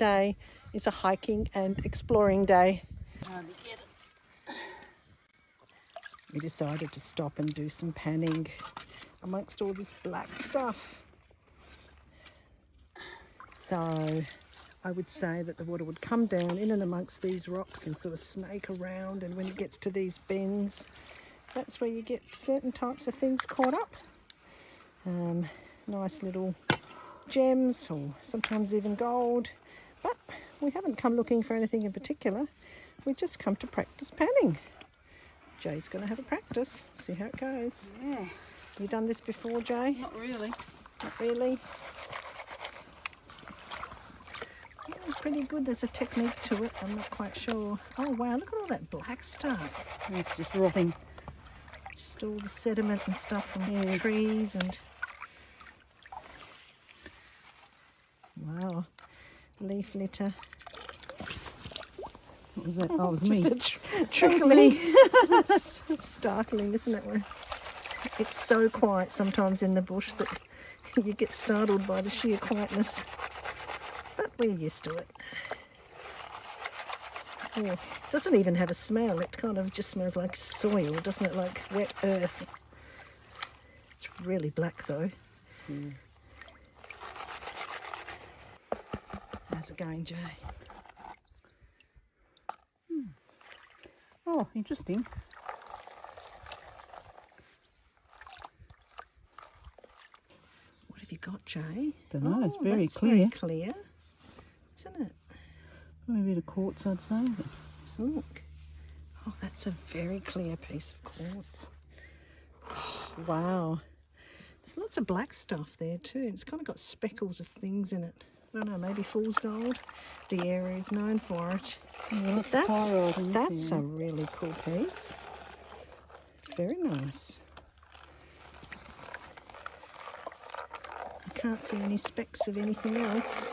today is a hiking and exploring day. We decided to stop and do some panning amongst all this black stuff. So I would say that the water would come down in and amongst these rocks and sort of snake around, and when it gets to these bends, that's where you get certain types of things caught up. Nice little gems, or sometimes even gold, but we haven't come looking for anything in particular. We just come to practice panning. Jay's going to have a practice, see how it goes. Yeah. You done this before, Jay? Not really. Not really? Yeah, pretty good. There's a technique to it. I'm not quite sure. Oh wow, look at all that black stuff. It's just rotting. Just all the sediment and stuff from trees and... Wow. Leaf litter. What was that? Oh, it was me. Just a trickling. It's startling, isn't it? It's so quiet sometimes in the bush that you get startled by the sheer quietness. But we're used to it. Yeah. It doesn't even have a smell. It kind of just smells like soil, doesn't it? Like wet earth. It's really black though. Mm. How's it going, Jay? Oh, interesting. What have you got, Jay? Don't know, it's very that's clear. Very clear, isn't it? Probably a bit of quartz, I'd say. But... Let's look. Oh, that's a very clear piece of quartz. Oh, wow. There's lots of black stuff there too. It's kind of got speckles of things in it. I don't know, maybe fool's gold. The area is known for it. Yeah, that's a really cool piece. Very nice. I can't see any specks of anything else.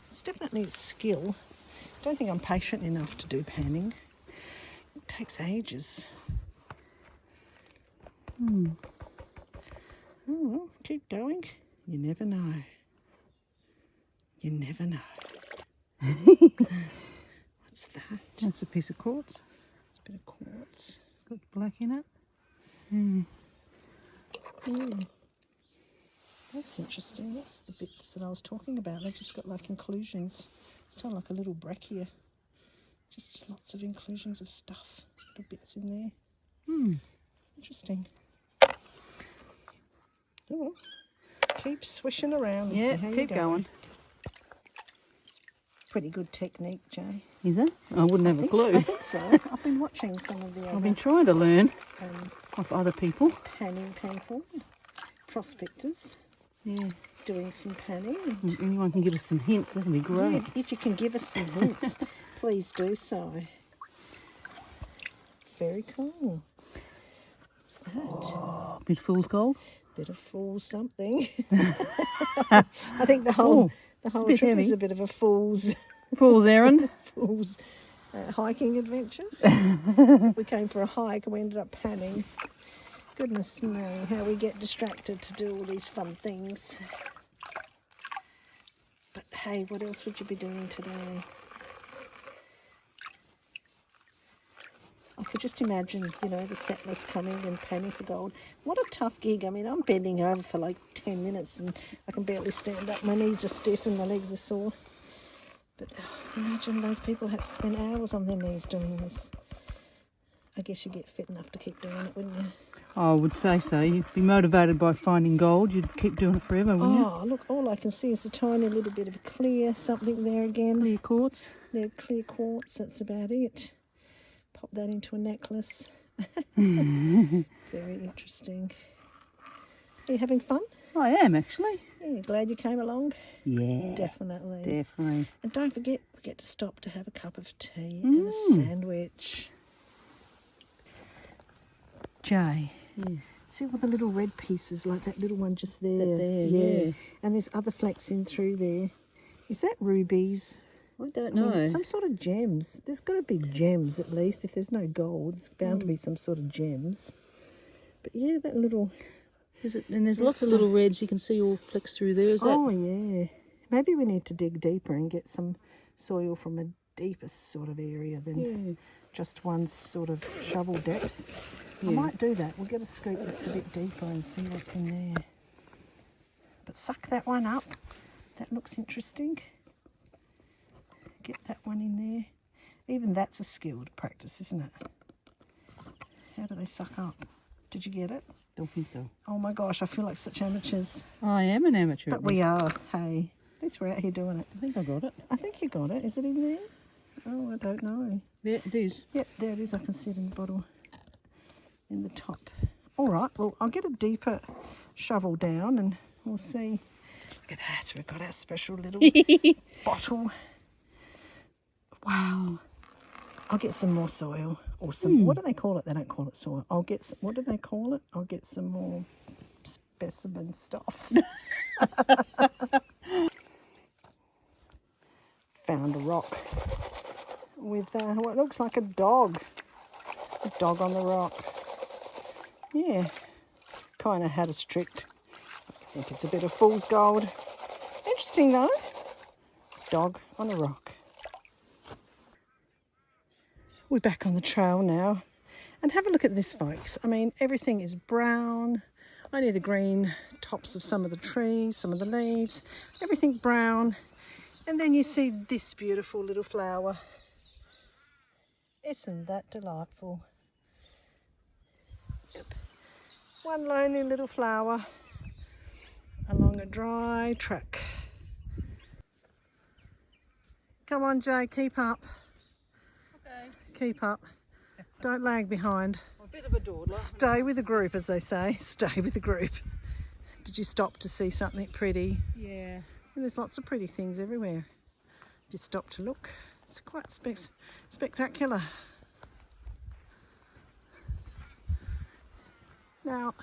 It's definitely skill. I don't think I'm patient enough to do panning. It takes ages. Oh, well, keep going. You never know. You never know. What's that? That's a piece of quartz. It's a bit of quartz. Got black in it. That's interesting. That's the bits that I was talking about. They've just got like inclusions. It's kind of like a little breccia. Just lots of inclusions of stuff. Little bits in there. Interesting. Oh, well. Keep swishing around and see how you keep go. going. Pretty good technique, Jay. Is it? I wouldn't have a clue. I think so. I've been watching some of the I've other been trying to learn off other people. panning people, prospectors, Yeah. doing some panning. If anyone can give us some hints, that'd be great. Yeah, if you can give us some hints, please do so. Very cool. What's that? Oh, bit fool's gold. Bit of fool something. I think the whole trip heavy. is a bit of a fool's errand. fool's hiking adventure. We came for a hike and we ended up panning. Goodness me, how we get distracted to do all these fun things. But hey, what else would you be doing today? I could just imagine, you know, the settlers coming and panning for gold. What a tough gig. I mean, I'm bending over for like 10 minutes and I can barely stand up. My knees are stiff and my legs are sore. But imagine those people have to spend hours on their knees doing this. I guess you get fit enough to keep doing it, wouldn't you? I would say so. You'd be motivated by finding gold. You'd keep doing it forever, wouldn't you? Oh, look, all I can see is a tiny little bit of clear something there again. Clear quartz. Yeah, clear quartz, that's about it. Pop that into a necklace. Very interesting. Are you having fun? I am, actually. Yeah, glad you came along? Yeah. Definitely. Definitely. And don't forget, we get to stop to have a cup of tea and a sandwich. Jay, see all the little red pieces, like that little one just there? Yeah. And there's other flecks in through there. Is that rubies? I don't know. Some sort of gems. There's got to be gems at least. If there's no gold, it's bound to be some sort of gems. But yeah, that little Is it? And there's lots of little reds. You can see all flecks through there. Is that? Oh yeah. Maybe we need to dig deeper and get some soil from a deeper sort of area than just one sort of shovel depth. I might do that. We'll get a scoop that's a bit deeper and see what's in there. But suck that one up. That looks interesting. Get that one in there. Even that's a skilled practice, isn't it? How do they suck up? Did you get it? Don't think so. Oh my gosh, I feel like such amateurs. I am an amateur. But we are, hey. At least we're out here doing it. I think I got it. I think you got it. Is it in there? Oh, I don't know. Yeah, it is. Yep, there it is. I can see it in the bottle. In the top. All right, well, I'll get a deeper shovel down and we'll see. Look at that. We've got our special little bottle. Wow. I'll get some more soil or some, what do they call it? They don't call it soil. I'll get some, what do they call it? I'll get some more specimen stuff. Found a rock with what looks like a dog. A dog on the rock. Yeah, kind of had us tricked. I think it's a bit of fool's gold. Interesting though. Dog on a rock. We're back on the trail now. And have a look at this, folks. I mean, everything is brown. Only the green tops of some of the trees, some of the leaves. Everything brown. And then you see this beautiful little flower. Isn't that delightful? Yep. One lonely little flower along a dry track. Come on, Jay, keep up. Okay. Keep up. Don't lag behind. I'm a bit of a dawdler. Stay with the group, as they say. Stay with the group. Did you stop to see something pretty? Yeah. And there's lots of pretty things everywhere. If you stop to look, it's quite spectacular. Now,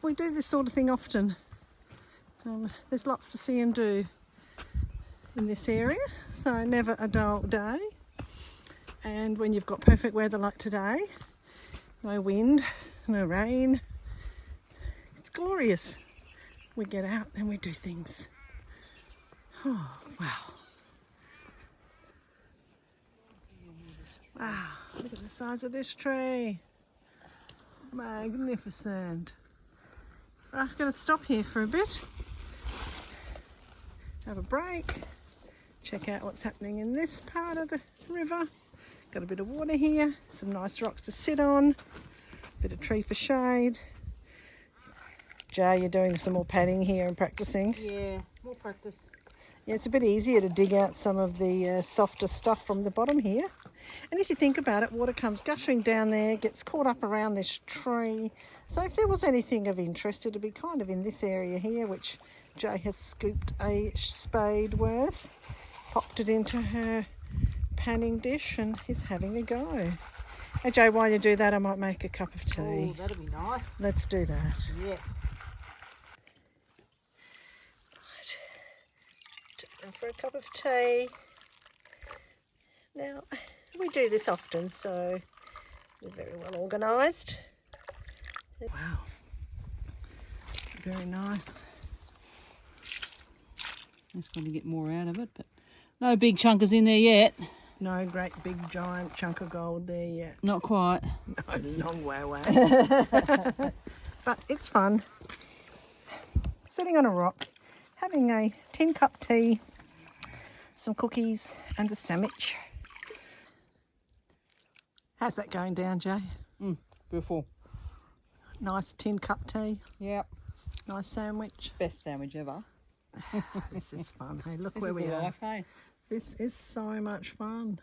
we do this sort of thing often. There's lots to see and do in this area, so never a dull day. And when you've got perfect weather like today, no wind, no rain, it's glorious. We get out and we do things. Oh, wow. Wow, look at the size of this tree. Magnificent. I'm going to stop here for a bit. Have a break. Check out what's happening in this part of the river. Got a bit of water here, some nice rocks to sit on, bit of tree for shade. Jay, you're doing some more padding here and practicing. Yeah, more practice. Yeah, it's a bit easier to dig out some of the softer stuff from the bottom here. And if you think about it, water comes gushing down there, gets caught up around this tree. So if there was anything of interest, it'd be kind of in this area here, which Jay has scooped a spade worth, popped it into her panning dish and is having a go. Hey Jay, while you do that, I might make a cup of tea. Oh, that'd be nice. Let's do that. Yes. Time for a cup of tea. Now, we do this often, so we're very well organised. Wow. Very nice. Just going to get more out of it, but no big chunkers in there yet. No great big giant chunk of gold there yet. Not quite. No, long way away. But it's fun. Sitting on a rock, having a tin cup tea, some cookies and a sandwich. How's that going down, Jay? Beautiful. Nice tin cup tea. Yep. Nice sandwich. Best sandwich ever. This is fun. Hey, look This where is we the are. life, hey? This is so much fun.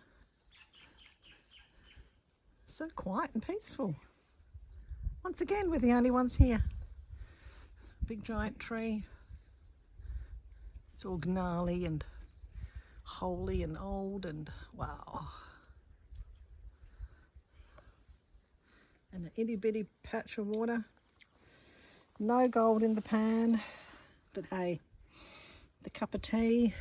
So quiet and peaceful. Once again, we're the only ones here. Big giant tree. It's all gnarly and holy and old and wow. And an itty bitty patch of water. No gold in the pan, but hey, the cup of tea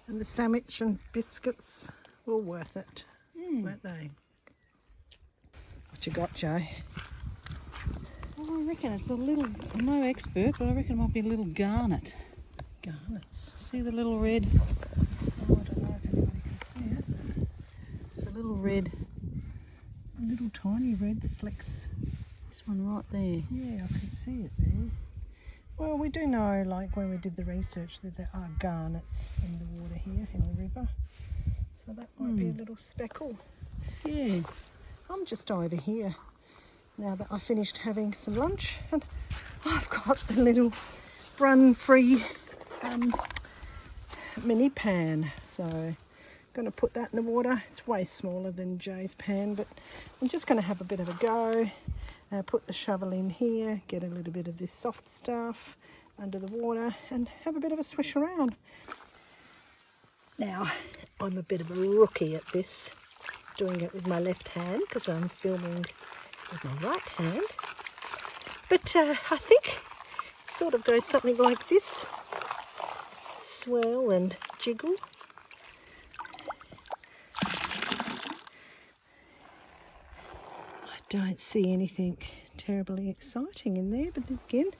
and the sandwich and biscuits were worth it, weren't they? What you got, Jay? Well, I reckon it's a little, I'm no expert, but I reckon it might be a little garnet. Garnets. See the little red? Oh, I don't know if anybody can see it. It's a little red, A little tiny red flecks. this one right there. Yeah, I can see it there. Well, we do know, like when we did the research, that there are garnets in the water here in the river. So that might be a little speckle. Yeah. I'm just over here now that I finished having some lunch, and I've got the little run-free mini pan. So I'm going to put that in the water. It's way smaller than Jay's pan, but I'm just going to have a bit of a go. Put the shovel in here, get a little bit of this soft stuff under the water and have a bit of a swish around. Now, I'm a bit of a rookie at this, doing it with my left hand because I'm filming with my right hand. But I think it sort of goes something like this. Swirl and jiggle. I don't see anything terribly exciting in there, but again,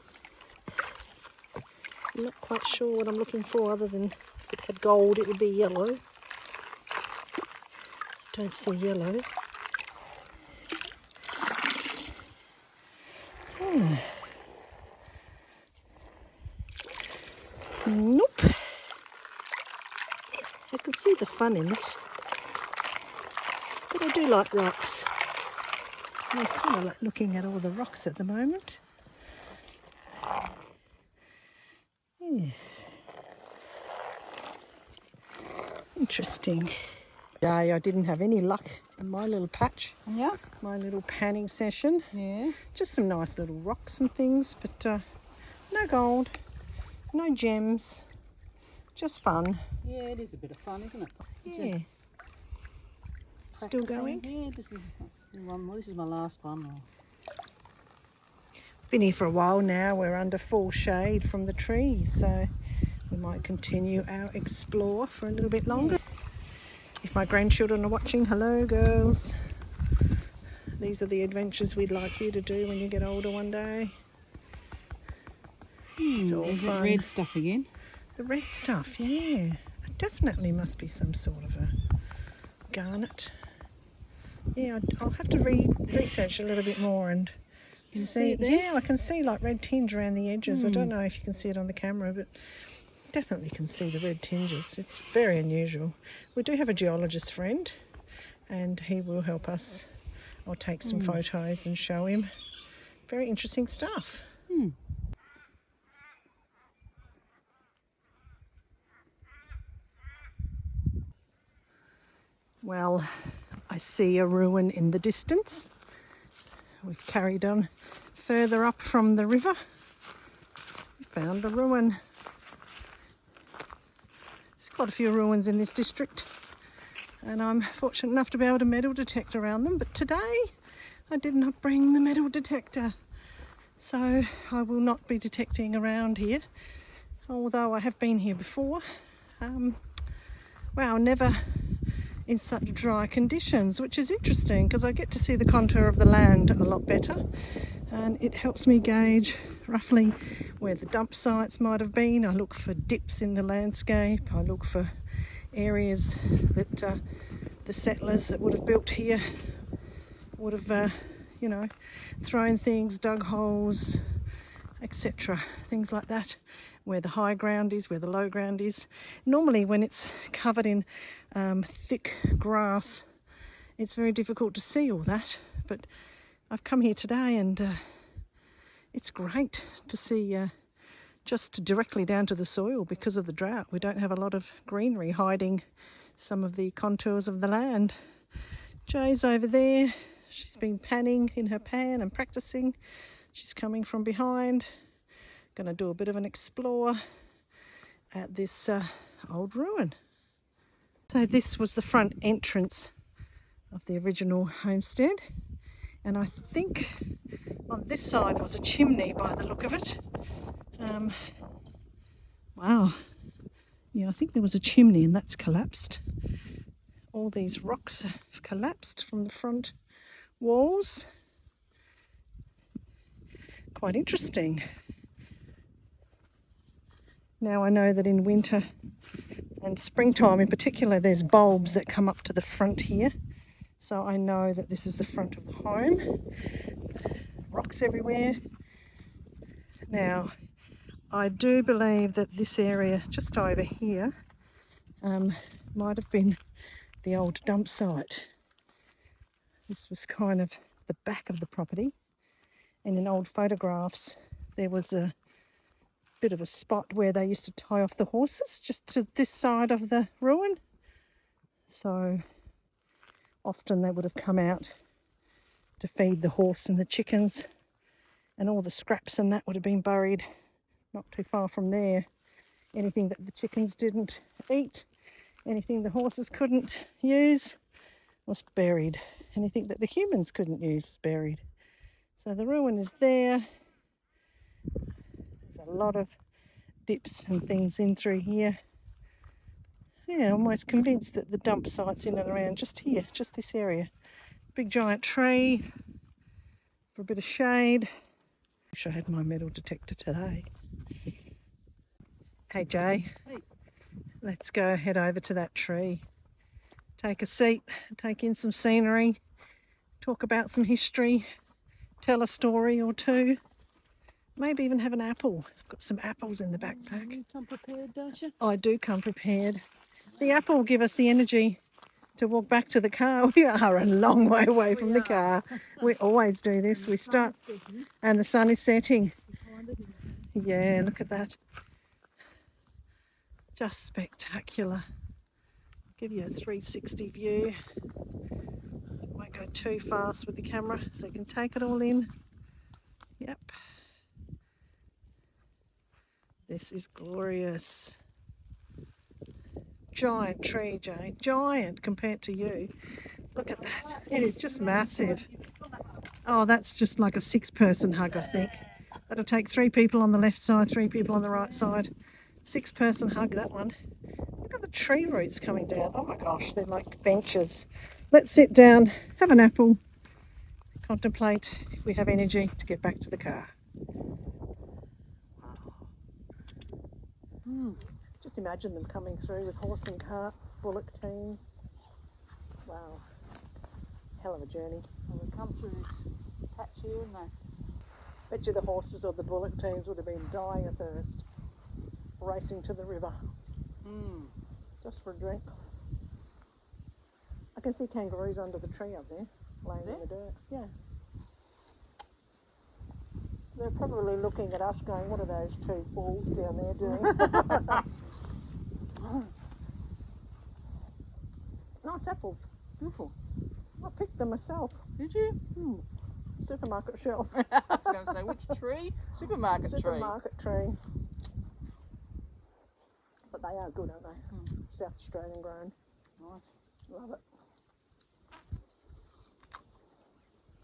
I'm not quite sure what I'm looking for, other than if it had gold it would be yellow. Don't see yellow. Nope. I can see the fun in it, but I do like rocks. I kind of like looking at all the rocks at the moment. Yes. Interesting. Today I didn't have any luck in my little patch, Yeah? my little panning session. Yeah. Just some nice little rocks and things, but no gold, no gems, just fun. Yeah, it is a bit of fun, isn't it? Yeah. Still going? Yeah, this is one more. This is my last one. Been here for a while now. We're under full shade from the trees, so we might continue our explore for a little bit longer. If my grandchildren are watching, hello girls. These are the adventures we'd like you to do when you get older one day. It's all There's fun. that red stuff again. The red stuff, yeah. It definitely must be some sort of a garnet. Yeah, I'll have to research a little bit more and see. It there? Yeah, I can see like red tinge around the edges. I don't know if you can see it on the camera, but definitely can see the red tinges. It's very unusual. We do have a geologist friend, and he will help us. I'll take some photos and show him. Very interesting stuff. Well, I see a ruin in the distance. We've carried on further up from the river. We found a ruin. There's quite a few ruins in this district, and I'm fortunate enough to be able to metal detect around them, but today I did not bring the metal detector, so I will not be detecting around here, although I have been here before. Wow, never in such dry conditions, which is interesting because I get to see the contour of the land a lot better, and it helps me gauge roughly where the dump sites might have been. I look for dips in the landscape. I look for areas that the settlers that would have built here would have you know, thrown things, dug holes, etc. Things like that, where the high ground is, where the low ground is. Normally when it's covered in thick grass, it's very difficult to see all that, but I've come here today and it's great to see just directly down to the soil because of the drought. We don't have a lot of greenery hiding some of the contours of the land. Jay's over there. She's been panning in her pan and practicing. She's coming from behind. Going to do a bit of an explore at this old ruin. So this was the front entrance of the original homestead, and I think on this side was a chimney by the look of it. Wow, yeah, I think there was a chimney and that's collapsed. All these rocks have collapsed from the front walls. quite interesting. Now I know that in winter and springtime in particular, there's bulbs that come up to the front here. So I know that this is the front of the home. Rocks everywhere. Now, I do believe that this area just over here might have been the old dump site. This was kind of the back of the property, and in old photographs there was a bit of a spot where they used to tie off the horses just to this side of the ruin. So often they would have come out to feed the horse and the chickens, and all the scraps and that would have been buried not too far from there. Anything that the chickens didn't eat, anything the horses couldn't use was buried. Anything that the humans couldn't use was buried. So the ruin is there. There's a lot of dips and things in through here. Yeah, almost convinced that the dump site's in and around just here, just this area. Big giant tree for a bit of shade. Wish I had my metal detector today. Hey Jay, Hey. Let's go head over to that tree. Take a seat, take in some scenery, talk about some history, tell a story or two. Maybe even have an apple. I've got some apples in the backpack. You come prepared, don't you? I do come prepared. The apple will give us the energy to walk back to the car. We are a long way away from the car. We always do this. We start and the sun is setting. Yeah, look at that. Just spectacular. Give you a 360 view. Won't go too fast with the camera so you can take it all in. Yep. This is glorious. Giant tree, Jane. Giant compared to you. Look at that. It is just massive. Oh, that's just like a 6-person hug, I think. That'll take 3 people on the left side, 3 people on the right side. 6-person hug, that one. Look at the tree roots coming down. Oh my gosh, they're like benches. Let's sit down, have an apple, contemplate if we have energy to get back to the car. Just imagine them coming through with horse and cart, bullock teams. Wow, hell of a journey. Well, we come through this patch here, and they. Bet you the horses or the bullock teams would have been dying of thirst, racing to the river just for a drink. I can see kangaroos under the tree up there, laying in the dirt. Yeah. They're probably looking at us going, what are those 2 fools down there doing? Nice apples. Beautiful. I picked them myself. Did you? Supermarket shelf. I was going to say, which tree? Supermarket tree. Supermarket tree. But they are good, aren't they? South Australian grown. Nice. Love it.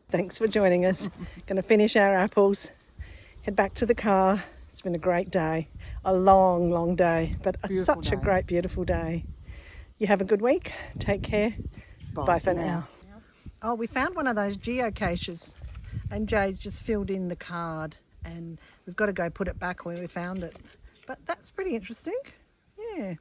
Thanks for joining us. Going to finish our apples, head back to the car. It's been a great day. A long, long day, but such a great, beautiful day. You have a good week. Take care. Bye for now. Oh, we found one of those geocaches, and Jay's just filled in the card, and we've got to go put it back where we found it. But that's pretty interesting. Yeah.